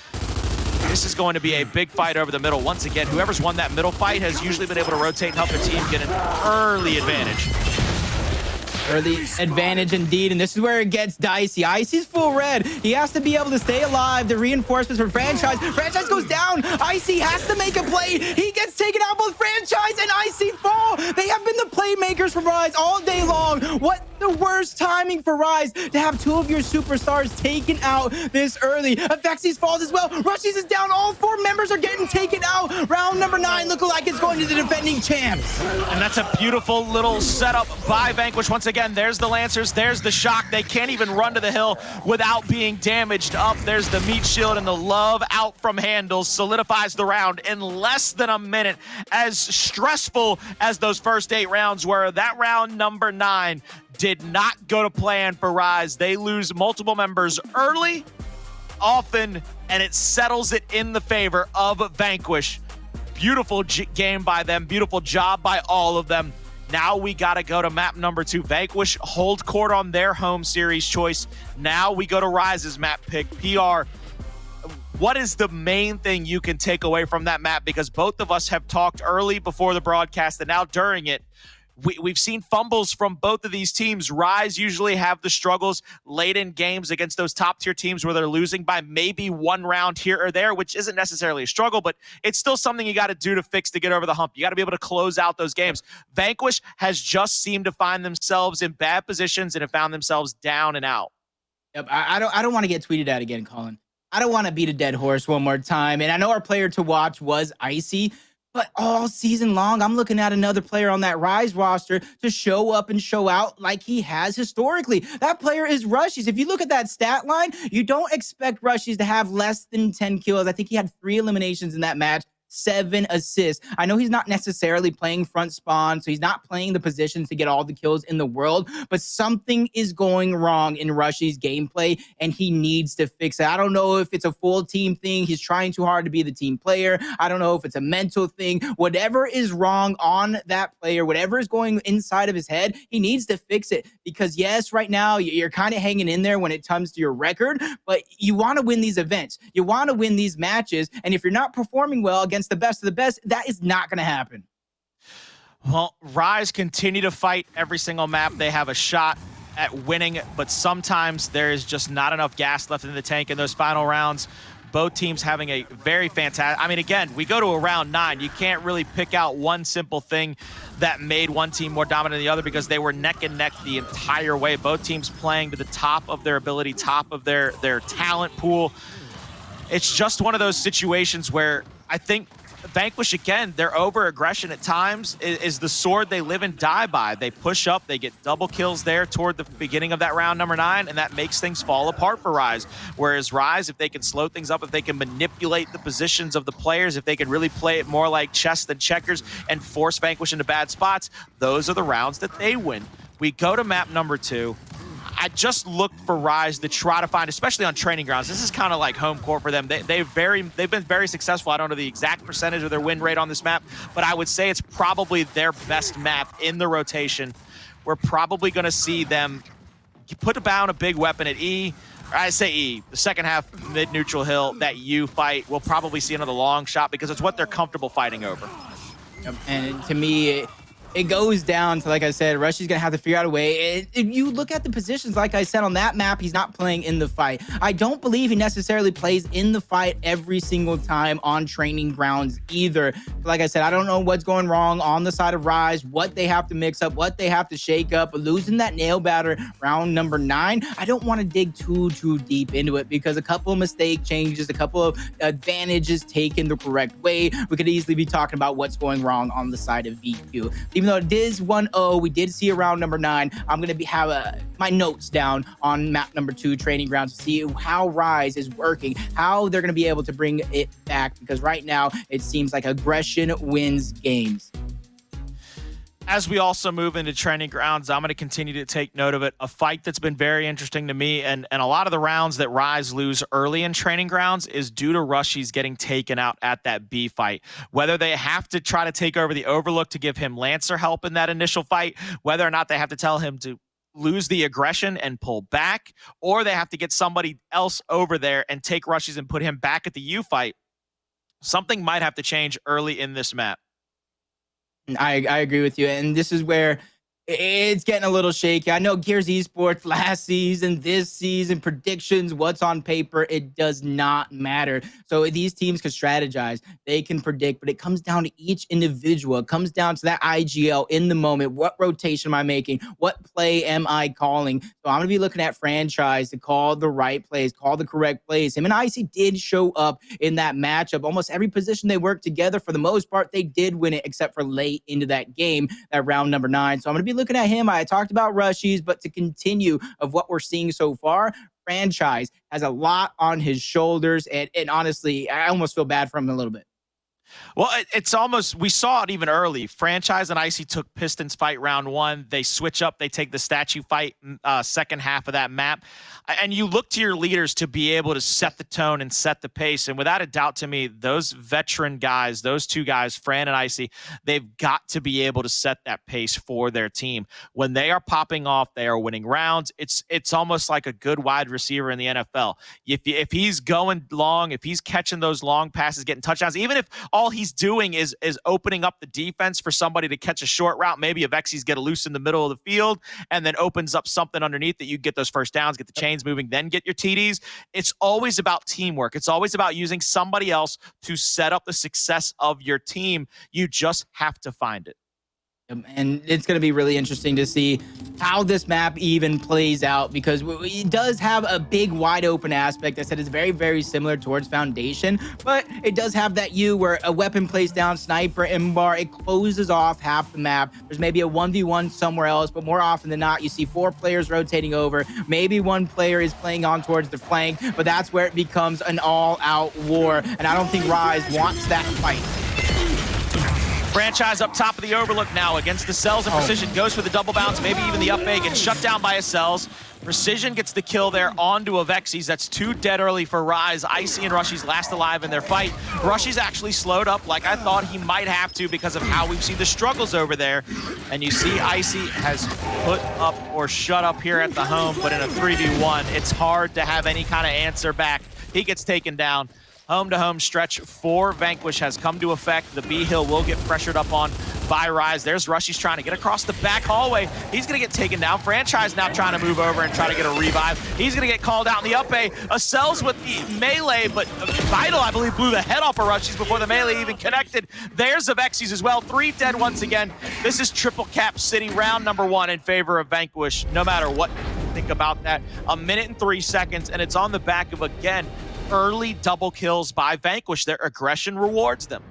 This is going to be a big fight over the middle. Once again, whoever's won that middle fight has usually been able to rotate and help their team get an early advantage. Early advantage indeed, and this is where it gets dicey. Icy's full red. He has to be able to stay alive. The reinforcements for Franchis. Franchis goes down. Icy has to make a play. He gets taken out. Both Franchis and Icy fall. They have been the playmakers for Rise all day long. What the worst timing for Rise to have 2 of your superstars taken out this early. Avexys falls as well. Rushiez is down. All 4 members are getting taken out. Round number 9 looking like it's going to the defending champs. And that's a beautiful little setup by Vanquish. Once again, there's the Lancers, there's the shock. They can't even run to the hill without being damaged up. There's the meat shield, and the love out from Hndles solidifies the round in less than a minute. As stressful as those first 8 rounds were, that round number 9 did not go to plan for Rise. They lose multiple members early, often, and it settles it in the favor of Vanquish. Beautiful game by them, beautiful job by all of them. Now we got to go to map number 2. Vanquish hold court on their home series choice. Now we go to Rise's map pick. PR, what is the main thing you can take away from that map? Because both of us have talked early before the broadcast and now during it. We've seen fumbles from both of these teams. Rise usually have the struggles late in games against those top-tier teams where they're losing by maybe 1 round here or there, which isn't necessarily a struggle, but it's still something you got to do to fix to get over the hump. You got to be able to close out those games. Vanquish has just seemed to find themselves in bad positions and have found themselves down and out. Yep, I don't want to get tweeted at again, Colin. I don't want to beat a dead horse one more time. And I know our player to watch was Icy, But all season long, I'm looking at another player on that Rise roster to show up and show out like he has historically. That player is Rushiez. If you look at that stat line, you don't expect Rushiez to have less than 10 kills. I think he had 3 eliminations in that match. 7 assists. I know he's not necessarily playing front spawn, so he's not playing the positions to get all the kills in the world, but something is going wrong in Rushiez's gameplay, and he needs to fix it. I don't know if it's a full team thing. He's trying too hard to be the team player. I don't know if it's a mental thing. Whatever is wrong on that player, whatever is going inside of his head, he needs to fix it. Because yes, right now, you're kind of hanging in there when it comes to your record, but you want to win these events. You want to win these matches, and if you're not performing well against the best of the best, that is not going to happen. Well, Rise continue to fight every single map. They have a shot at winning, but sometimes there is just not enough gas left in the tank in those final rounds. Both teams having a very fantastic, I mean, again, we go to a round 9. You can't really pick out one simple thing that made one team more dominant than the other because they were neck and neck the entire way. Both teams playing to the top of their ability, top of their talent pool. It's just one of those situations where I think Vanquish, again, their over-aggression at times is the sword they live and die by. They push up, they get double kills there toward the beginning of that round number 9, and that makes things fall apart for Rise. Whereas Rise, if they can slow things up, if they can manipulate the positions of the players, if they can really play it more like chess than checkers and force Vanquish into bad spots, those are the rounds that they win. We go to map number 2. I just looked for Rise to try to find, especially on training grounds. This is kind of like home court for them. They've been very successful. I don't know the exact percentage of their win rate on this map, but I would say it's probably their best map in the rotation. We're probably going to see them put down a big weapon at E. I say E, the second half mid-neutral hill, that U fight. We'll probably see another long shot because it's what they're comfortable fighting over. And to me, it goes down to, like I said, Rushiez going to have to figure out a way. If you look at the positions, like I said, on that map, he's not playing in the fight. I don't believe he necessarily plays in the fight every single time on training grounds either. Like I said, I don't know what's going wrong on the side of Rise, what they have to mix up, what they have to shake up. Losing that nail batter round number 9, I don't want to dig too deep into it because a couple of mistake changes, a couple of advantages taken the correct way, we could easily be talking about what's going wrong on the side of VQ. Even though it is 1-0, we did see a round number 9. I'm going to have my notes down on map number 2, training grounds, to see how Rise is working, how they're going to be able to bring it back, because right now it seems like aggression wins games. As we also move into training grounds, I'm going to continue to take note of it. A fight that's been very interesting to me, and a lot of the rounds that Rise lose early in training grounds is due to Rushiez getting taken out at that B fight. Whether they have to try to take over the Overlook to give him Lancer help in that initial fight, whether or not they have to tell him to lose the aggression and pull back, or they have to get somebody else over there and take Rushiez and put him back at the U fight, something might have to change early in this map. I agree with you, and this is where it's getting a little shaky. I know Gears Esports last season, this season, predictions, what's on paper, it does not matter. So these teams can strategize, they can predict, but it comes down to each individual. It comes down to that IGL in the moment. What rotation am I making? What play am I calling? So I'm going to be looking at Franchis to call the right plays, call the correct plays. Him and Icy did show up in that matchup. Almost every position they worked together. For the most part, they did win it, except for late into that game, that round number 9. So I'm going to be looking at him. I talked about Rushiez, but to continue of what we're seeing so far, Franchis has a lot on his shoulders, and honestly, I almost feel bad for him a little bit. Well, it's almost, we saw it even early. Franchis and Icy took Pistons fight round 1. They switch up. They take the statue fight second half of that map. And you look to your leaders to be able to set the tone and set the pace. And without a doubt, to me, those veteran guys, those two guys, Fran and Icy, they've got to be able to set that pace for their team. When they are popping off, they are winning rounds. It's almost like a good wide receiver in the NFL. If he's going long, if he's catching those long passes, getting touchdowns, even if all he's doing is opening up the defense for somebody to catch a short route, maybe Avexys get a loose in the middle of the field and then opens up something underneath that you get those first downs, get the chains moving, then get your TDs. It's always about teamwork. It's always about using somebody else to set up the success of your team. You just have to find it. And it's going to be really interesting to see how this map even plays out, because it does have a big wide open aspect. I said it's very, very similar towards Foundation, but it does have that U where a weapon plays down, sniper, M-bar, it closes off half the map. There's maybe a 1v1 somewhere else, but more often than not, you see 4 players rotating over. Maybe 1 player is playing on towards the flank, but that's where it becomes an all-out war. And I don't think Rise wants that fight. Franchise up top of the overlook now against the Acells, and Precision goes for the double bounce, maybe even the up A, gets shut down by Acells. Precision gets the kill there onto Avexys. That's 2 dead early for Rise. Icy and Rushiez last alive in their fight. Rushiez actually slowed up like I thought he might have to because of how we've seen the struggles over there. And you see Icy has put up or shut up here at the home, but in a 3v1, it's hard to have any kind of answer back. He gets taken down. Home-to-home stretch for Vanquish has come to effect. The B hill will get pressured up on by Rise. There's Rushiez trying to get across the back hallway. He's going to get taken down. Franchise now trying to move over and try to get a revive. He's going to get called out in the up A. Acells with the melee, but Vital, I believe, blew the head off of Rushiez before the melee even connected. There's Avexys as well. 3 dead once again. This is triple cap city, round number 1 in favor of Vanquish. No matter what you think about that. 1 minute and 3 seconds, and it's on the back of, again, early double kills by Vanquish. Their aggression rewards them.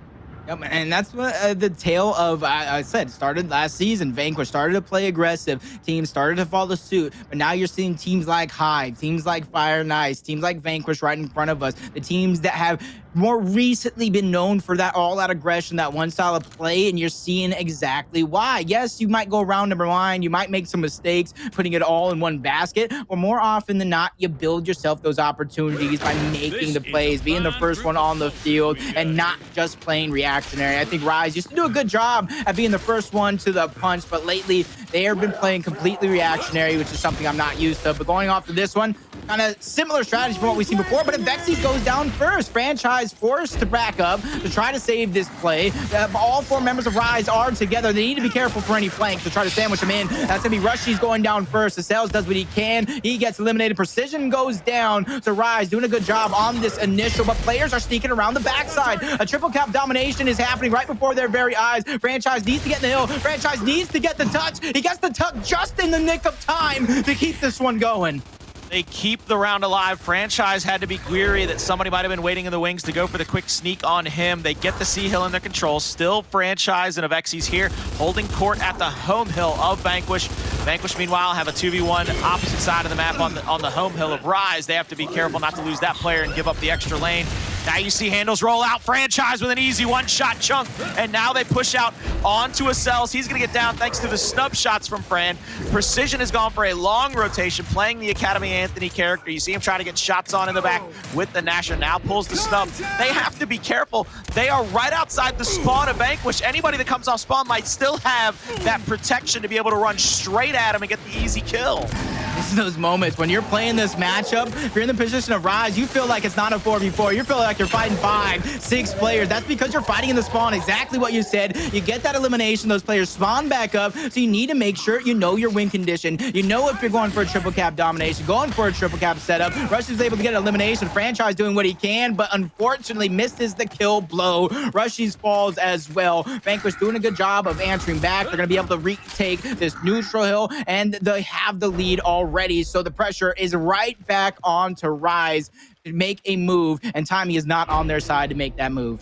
Yep, and that's what the tale of, I said, started last season. Vanquish started to play aggressive. Teams started to follow suit. But now you're seeing teams like Hive, teams like Fire and Ice, teams like Vanquish right in front of us. The teams that have more recently been known for that all-out aggression, that one style of play, and you're seeing exactly why. Yes, you might go around number 1, you might make some mistakes putting it all in one basket, but more often than not, you build yourself those opportunities by making the plays, being the first one on the field, and not just playing reactionary. I think Rise used to do a good job at being the first one to the punch, but lately they have been playing completely reactionary, which is something I'm not used to. But going off of this one, kind of similar strategy from what we've seen before, but Avexys goes down first. Franchise forced to back up to try to save this play. All 4 members of Rise are together. They need to be careful for any flanks to try to sandwich him in. That's going to be Rushiez going down first. Acells does what he can. He gets eliminated. Precision goes down to Rise, doing a good job on this initial, but players are sneaking around the backside. A triple cap domination is happening right before their very eyes. Franchise needs to get in the hill. Franchise needs to get the touch. He gets the touch just in the nick of time to keep this one going. They keep the round alive. Franchise had to be weary that somebody might have been waiting in the wings to go for the quick sneak on him. They get the C hill in their control. Still Franchise and Avexys here, holding court at the home hill of Vanquish. Vanquish, meanwhile, have a 2v1 opposite side of the map on the home hill of Rise. They have to be careful not to lose that player and give up the extra lane. Now you see Hndles roll out. Franchise with an easy one-shot chunk, and now they push out onto Acells. He's going to get down thanks to the snub shots from Fran. Precision has gone for a long rotation, playing the Academy Anthony character. You see him try to get shots on in the back with the Nasher. Now pulls the snub. They have to be careful. They are right outside the spawn of Vanquish. Anybody that comes off spawn might still have that protection to be able to run straight at him and get the easy kill. This is those moments when you're playing this matchup, if you're in the position of Rise, you feel like it's not a 4v4. You feel like you're fighting 5, 6 players. That's because you're fighting in the spawn, exactly what you said. You get that elimination, those players spawn back up, so you need to make sure you know your win condition. You know if you're going for a triple cap domination, going for a triple cap setup. Rush is able to get an elimination. Franchise doing what he can, but unfortunately misses the kill blow. Rushiez falls as well. Vanquish doing a good job of answering back. They're going to be able to retake this neutral hill, and they have the lead already, so the pressure is right back on to Rise to make a move, and timing is not on their side to make that move.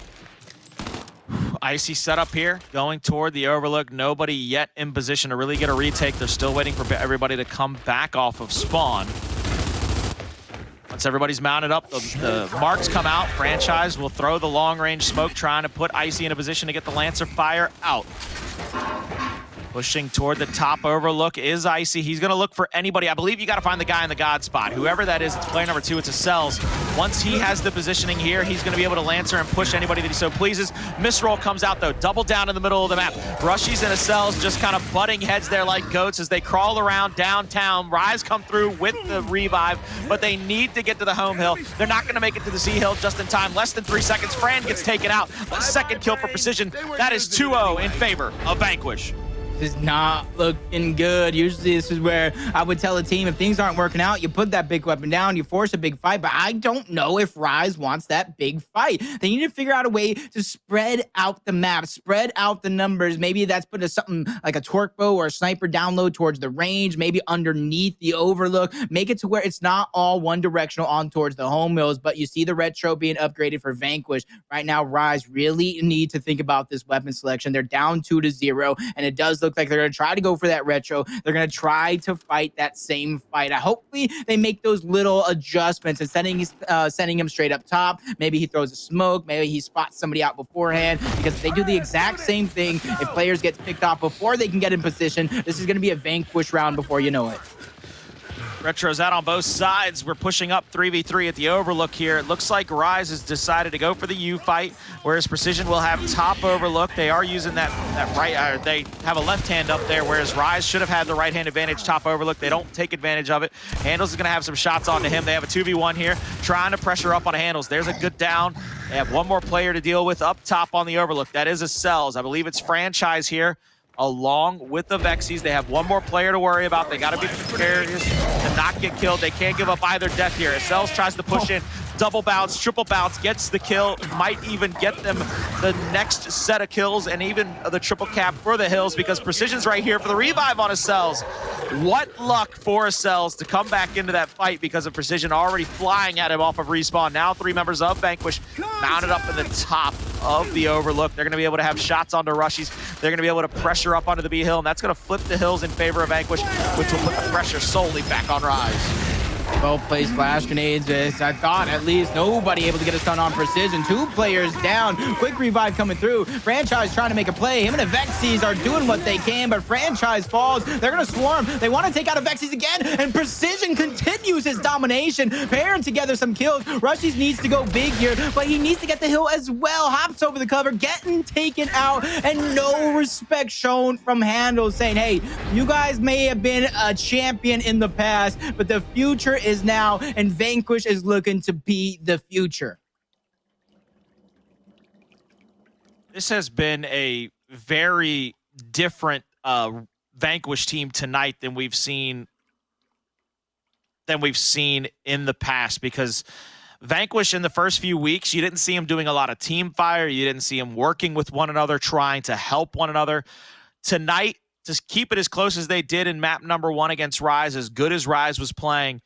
Icy setup here, going toward the overlook. Nobody yet in position to really get a retake. They're still waiting for everybody to come back off of spawn. Once everybody's mounted up, the marks come out. Franchise will throw the long-range smoke, trying to put Icy in a position to get the Lancer fire out. Pushing toward the top overlook is Icy. He's going to look for anybody. I believe you got to find the guy in the God spot. Whoever that is, it's player number 2. It's Acells. Once he has the positioning here, he's going to be able to Lancer and push anybody that he so pleases. Misroll comes out, though. Double down in the middle of the map. Rushiez and Acells just kind of butting heads there like goats as they crawl around downtown. Rise come through with the revive, but they need to get to the home hill. They're not going to make it to the C hill just in time. Less than 3 seconds. Fran gets taken out. A second kill for Precision. That is 2-0 in favor of Vanquish. is not looking good. Usually this is where I would tell a team, if things aren't working out, you put that big weapon down, you force a big fight. But I don't know if Rise wants that big fight. They need to figure out a way to spread out the map, spread out the numbers. Maybe that's put something like a torque bow or a sniper download towards the range, maybe underneath the overlook. Make it to where it's not all one directional on towards the home mills. But you see the retro being upgraded for Vanquish. Right now, Rise really need to think about this weapon selection. They're down 2-0, and it does look like they're going to try to go for that retro. They're going to try to fight that same fight. Hopefully, they make those little adjustments and sending him straight up top. Maybe he throws a smoke. Maybe he spots somebody out beforehand, because if they do the exact same thing, if players get picked off before they can get in position, this is going to be a Vanquish round before you know it. Retro's out on both sides. We're pushing up 3v3 at the overlook here. It looks like Rise has decided to go for the U fight, whereas Precision will have top overlook. They are using that right, they have a left hand up there, whereas Rise should have had the right hand advantage top overlook. They don't take advantage of it. Hndles is going to have some shots onto him. They have a 2v1 here, trying to pressure up on Hndles. There's a good down. They have one more player to deal with up top on the overlook. That is Acells. I believe it's Franchis here, along with the Avexys. They have one more player to worry about. They got to be prepared to not get killed. They can't give up either death here. Acells tries to push in, double bounce, triple bounce, gets the kill, might even get them the next set of kills and even the triple cap for the Hills, because Precision's right here for the revive on Acells. What luck for Acells to come back into that fight, because of Precision already flying at him off of respawn. Now 3 members of Vanquish mounted up in the top of the overlook. They're going to be able to have shots onto Rushiez. They're going to be able to pressure up onto the B hill, and that's going to flip the Hills in favor of Vanquish, which will put the pressure solely back on Rise. Well-placed flash grenades. I thought at least nobody able to get a stun on Precision. 2 players down. Quick revive coming through. Franchise trying to make a play. Him and Avexys are doing what they can, but Franchise falls. They're going to swarm. They want to take out Avexys again, and Precision continues his domination, pairing together some kills. Rushiez needs to go big here, but he needs to get the hill as well. Hops over the cover, getting taken out, and no respect shown from Hndles, saying, hey, you guys may have been a champion in the past, but the future is now, and Vanquish is looking to be the future. This has been a very different Vanquish team tonight than we've seen in the past, because Vanquish in the first few weeks, you didn't see him doing a lot of team fire. You didn't see him working with one another, trying to help one another. Tonight, to keep it as close as they did in map number 1 against Rise, as good as Rise was playing,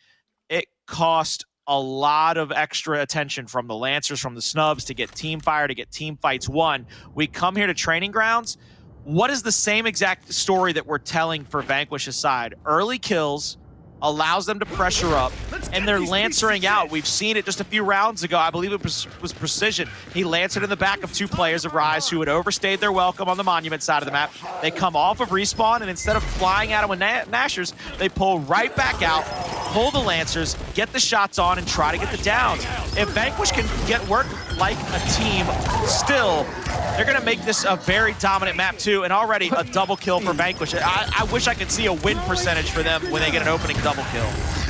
it cost a lot of extra attention from the Lancers, from the Snubs, to get team fire, to get team fights won. We come here to training grounds. What is the same exact story that we're telling for Vanquish's side? Early kills allows them to pressure up, and they're lancering out. We've seen it just a few rounds ago. I believe it was Precision. He lancered in the back of 2 players of Rise who had overstayed their welcome on the Monument side of the map. They come off of respawn, and instead of flying at him with Nashers, they pull right back out, pull the Lancers, get the shots on, and try to get the downs. If Vanquish can get work like a team still, they're going to make this a very dominant map too, and already a double kill for Vanquish. I wish I could see a win percentage for them when they get an opening double kill.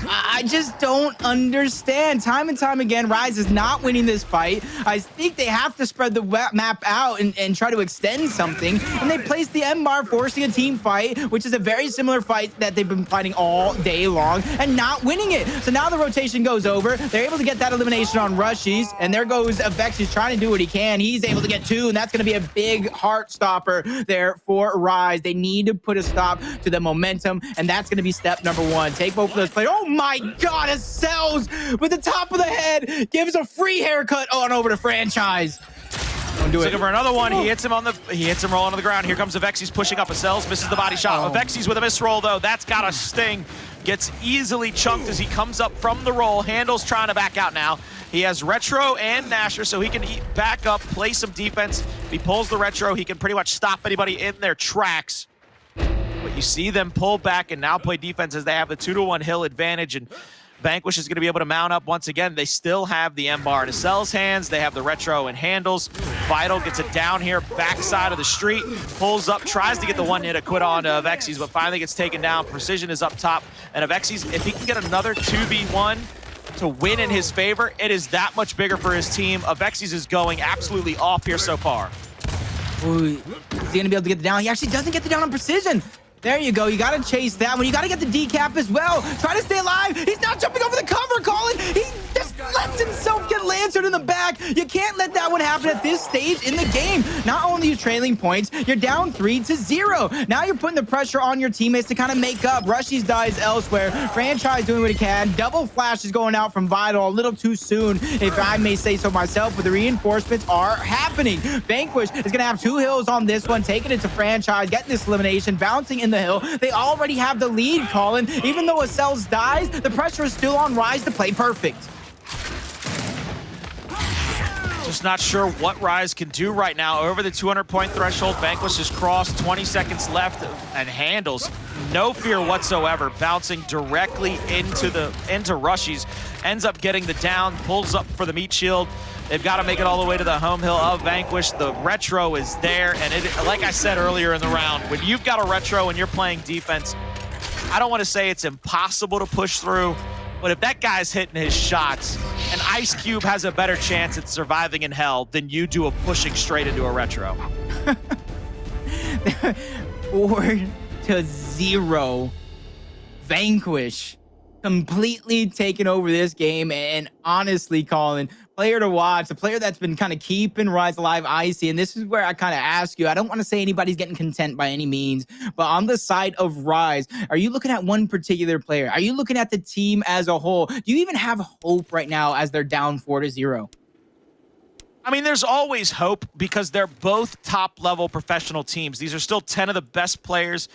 I just don't understand. Time and time again, Rise is not winning this fight. I think they have to spread the map out and try to extend something. And they place the M bar, forcing a team fight, which is a very similar fight that they've been fighting all day long, and not winning it. So now the rotation goes over. They're able to get that elimination on Rushiez, and there goes Avexys trying to do what he can. He's able to get 2, and that's going to be a big heart stopper there for Rise. They need to put a stop to the momentum, and that's going to be step number 1. Take both of those players. Oh my God, Acells with the top of the head gives a free haircut on over to Franchise. Don't do it. Looking for another one. He hits him rolling on the ground. Here comes Avexys pushing up. Acells misses the body shot. Avexys with a misroll though. That's got a sting. Gets easily chunked as he comes up from the roll. Hndles trying to back out now. He has Retro and Nasher, so he can back up, play some defense. If he pulls the Retro, he can pretty much stop anybody in their tracks. But you see them pull back and now play defense as they have the 2-to-1 hill advantage, and Vanquish is going to be able to mount up once again. They still have the M bar in Acells' hands. They have the Retro and Hndles. Vital gets it down here, backside of the street, pulls up, tries to get the 1-hit quit on Avexys, but finally gets taken down. Precision is up top, and Avexys, if he can get another 2v1 to win in his favor, it is that much bigger for his team. Avexys is going absolutely off here so far. Ooh, is he gonna be able to get the down? He actually doesn't get the down on precision. There you go. You got to chase that one. You got to get the decap as well. Try to stay alive. He's not jumping over the cover, Colin. He just lets himself get lancered in the back. You can't let that one happen at this stage in the game. Not only are you trailing points, you're down 3-0. Now you're putting the pressure on your teammates to kind of make up. Rushiez dies elsewhere. Franchis doing what he can. Double flash is going out from Vital a little too soon, if I may say so myself, but the reinforcements are happening. Vanquish is going to have 2 hills on this one, taking it to Franchis, getting this elimination, bouncing in the hill. They already have the lead, Colin. Even though Acells dies, the pressure is still on Rise to play perfect. Just not sure what Rise can do right now. Over the 200-point threshold, Vanquish has crossed, 20 seconds left, and Hndles, no fear whatsoever, bouncing directly into Rushiez, ends up getting the down, pulls up for the meat shield. They've got to make it all the way to the home hill of Vanquish. The retro is there, and like I said earlier in the round, when you've got a retro and you're playing defense, I don't want to say it's impossible to push through, but if that guy's hitting his shots, an Ice Cube has a better chance at surviving in hell than you do of pushing straight into a retro. 4-0. Vanquish completely taking over this game, and honestly, Colin, player to watch, a player that's been kind of keeping Rise alive, Icy, and this is where I kind of ask you, I don't want to say anybody's getting content by any means, but on the side of Rise, are you looking at one particular player? Are you looking at the team as a whole? Do you even have hope right now as they're down 4-0? I mean, there's always hope because they're both top-level professional teams. These are still 10 of the best players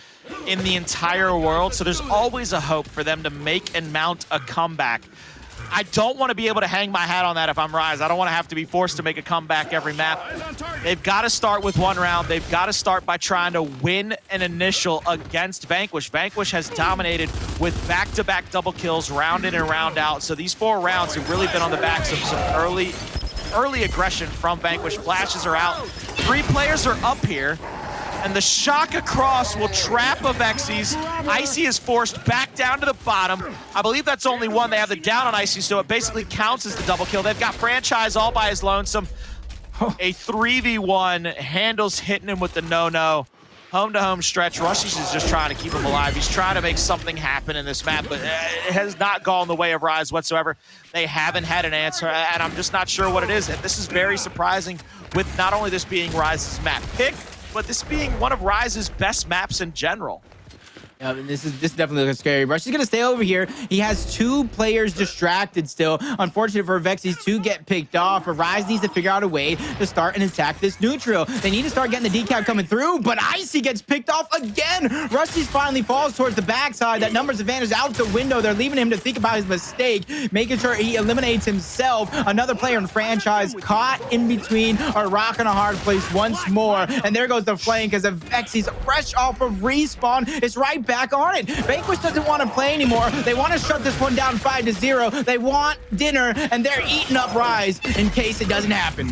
in the entire world, so there's always a hope for them to make and mount a comeback. I don't want to be able to hang my hat on that if I'm Rise. I don't want to have to be forced to make a comeback every map. They've got to start with one round. They've got to start by trying to win an initial against Vanquish. Vanquish has dominated with back-to-back double kills, round in and round out. So these 4 rounds have really been on the backs of some early aggression from Vanquish. Flashes are out. 3 players are up here. And the shock across will trap Avexys. Icy is forced back down to the bottom. I believe that's only one. They have the down on Icy, so it basically counts as the double kill. They've got Franchis all by his lonesome. A 3v1. Hndles hitting him with the no-no. Home-to-home stretch. Rushiez is just trying to keep him alive. He's trying to make something happen in this map, but it has not gone the way of Rise whatsoever. They haven't had an answer, and I'm just not sure what it is. And this is very surprising with not only this being Rise's map pick, but this being one of Rise's best maps in general. Yeah, this definitely looks scary. Rush is going to stay over here. He has 2 players distracted still. Unfortunate for Avexys to get picked off, but Rise needs to figure out a way to start and attack this neutral. They need to start getting the decap coming through, but Icy gets picked off again. Rushiez finally falls towards the backside. That numbers advantage out the window. They're leaving him to think about his mistake, making sure he eliminates himself. Another player in Franchis caught in between a rock and a hard place once more. And there goes the flame because Avexys fresh off of respawn. It's right back on it. Vanquish doesn't want to play anymore. They want to shut this one down 5-0. They want dinner, and they're eating up Rise in case it doesn't happen.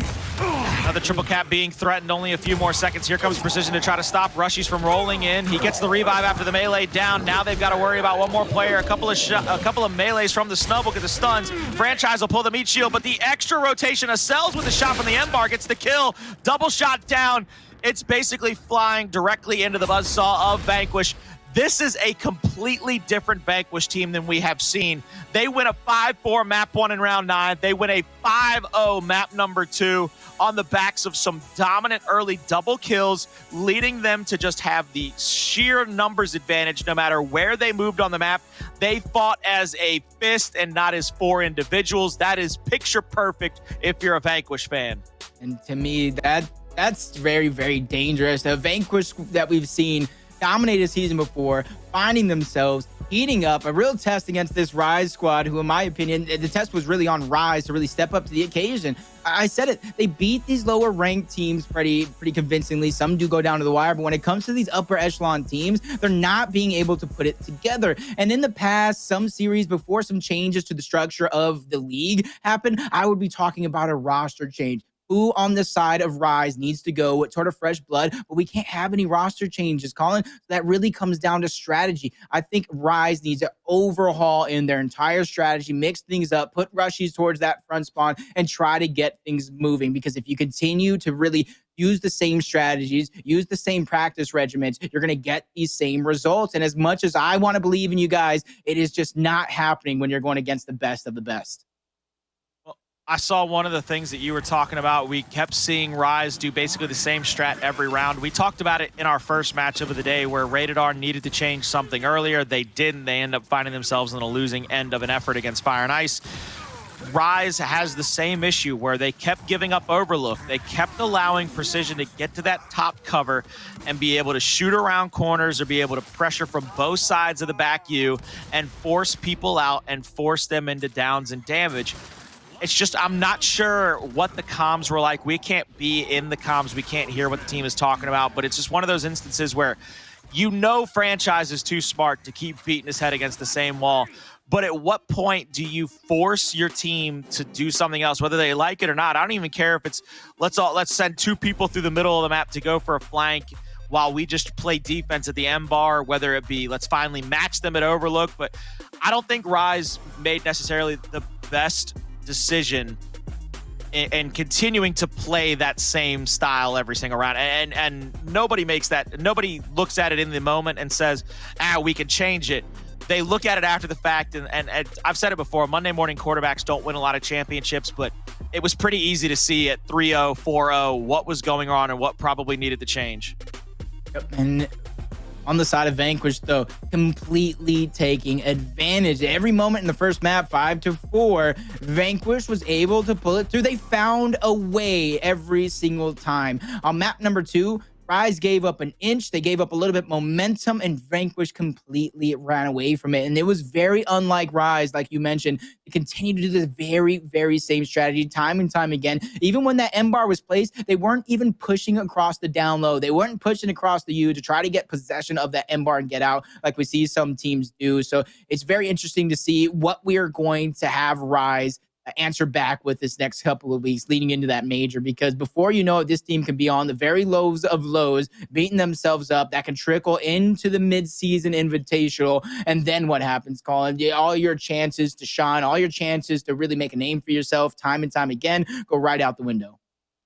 Another triple cap being threatened. Only a few more seconds. Here comes Precision to try to stop Rushiez from rolling in. He gets the revive after the melee down. Now they've got to worry about one more player. A couple of melees from the snub will get the stuns. Franchis will pull the meat shield, but the extra rotation, Acells with the shot from the M-bar gets the kill. Double shot down. It's basically flying directly into the buzzsaw of Vanquish. This is a completely different Vanquish team than we have seen. They win a 5-4 map 1 in round 9. They win a 5-0 map number 2 on the backs of some dominant early double kills, leading them to just have the sheer numbers advantage no matter where they moved on the map. They fought as a fist and not as 4 individuals. That is picture perfect if you're a Vanquish fan. And to me, that's very, very dangerous. The Vanquish that we've seen dominated season before, finding themselves heating up, a real test against this Rise squad, who in my opinion, the test was really on Rise to really step up to the occasion. I said it, they beat these lower ranked teams pretty convincingly. Some do go down to the wire, but when it comes to these upper echelon teams, they're not being able to put it together. And in the past, some series before some changes to the structure of the league happened, I would be talking about a roster change. Who on the side of Rise needs to go with sort of fresh blood, but we can't have any roster changes, Colin. That really comes down to strategy. I think Rise needs to overhaul in their entire strategy, mix things up, put Rushiez towards that front spawn, and try to get things moving. Because if you continue to really use the same strategies, use the same practice regimens, you're going to get these same results. And as much as I want to believe in you guys, it is just not happening when you're going against the best of the best. I saw one of the things that you were talking about. We kept seeing Rise do basically the same strat every round. We talked about it in our first matchup of the day where Rated R needed to change something earlier. They didn't. They end up finding themselves on a losing end of an effort against Fire and Ice. Rise has the same issue where they kept giving up Overlook. They kept allowing Precision to get to that top cover and be able to shoot around corners or be able to pressure from both sides of the back U and force people out and force them into downs and damage. It's just, I'm not sure what the comms were like. We can't be in the comms. We can't hear what the team is talking about, but it's just one of those instances where Franchise is too smart to keep beating his head against the same wall. But at what point do you force your team to do something else, whether they like it or not? I don't even care if it's, let's send 2 people through the middle of the map to go for a flank while we just play defense at the M bar, whether it be let's finally match them at Overlook. But I don't think Rise made necessarily the best decision and continuing to play that same style every single round. And nobody makes that, nobody looks at it in the moment and says, we can change it. They look at it after the fact, and I've said it before, Monday morning quarterbacks don't win a lot of championships, but it was pretty easy to see at 3-0, 4-0 what was going on and what probably needed to change. Yep. And on the side of Vanquish, though, completely taking advantage. Every moment in the first map, 5-4, Vanquish was able to pull it through. They found a way every single time. On map number 2, Rise gave up an inch. They gave up a little bit momentum, and Vanquish completely ran away from it. And it was very unlike Rise, like you mentioned, to continue to do the very, very same strategy time and time again. Even when that M bar was placed, they weren't even pushing across the down low. They weren't pushing across the U to try to get possession of that M bar and get out like we see some teams do. So it's very interesting to see what we are going to have Rise answer back with this next couple of weeks leading into that major, because before you know it, this team can be on the very lows of lows, beating themselves up. That can trickle into the mid-season invitational. And then what happens, Colin? All your chances to shine, all your chances to really make a name for yourself time and time again go right out the window.